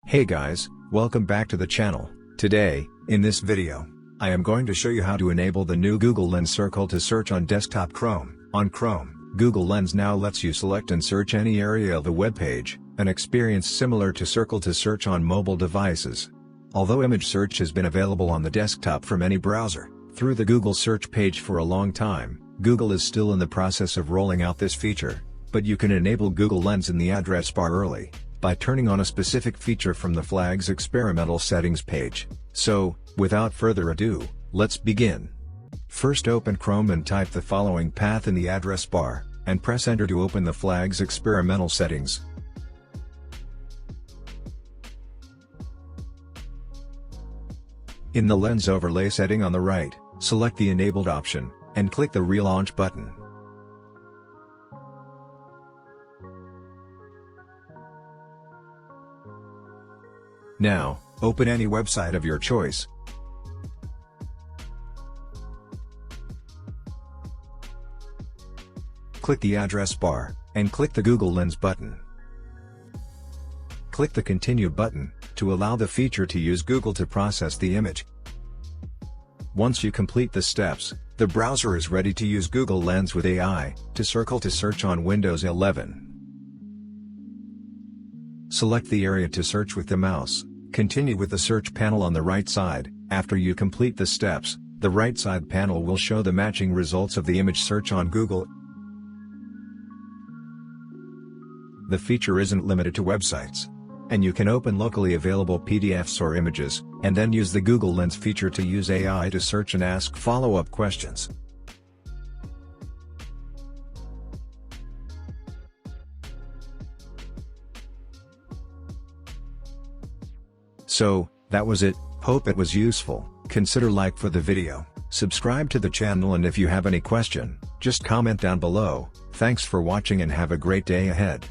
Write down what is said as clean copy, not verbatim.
Hey guys, welcome back to the channel. Today, in this video, I am going to show you how to enable the new Google Lens Circle to search on desktop Chrome. On Chrome, Google Lens now lets you select and search any area of the web page, an experience similar to Circle to search on mobile devices. Although image search has been available on the desktop from any browser, through the Google search page for a long time, Google is still in the process of rolling out this feature, but you can enable Google Lens in the address bar early, by turning on a specific feature from the Flags Experimental Settings page. So, without further ado, let's begin. First open Chrome and type the following path in the address bar, and press Enter to open the Flags Experimental Settings. In the Lens Overlay setting on the right, select the Enabled option, and click the Relaunch button. Now, open any website of your choice. Click the address bar, and click the Google Lens button. Click the Continue button, to allow the feature to use Google to process the image. Once you complete the steps, the browser is ready to use Google Lens with AI, to Circle to search on Windows 11. Select the area to search with the mouse. Continue with the search panel on the right side. After you complete the steps, the right side panel will show the matching results of the image search on Google. The feature isn't limited to websites, and you can open locally available PDFs or images, and then use the Google Lens feature to use AI to search and ask follow-up questions. So, that was it. Hope it was useful. Consider like for the video, subscribe to the channel, and if you have any question, just comment down below. Thanks for watching and have a great day ahead.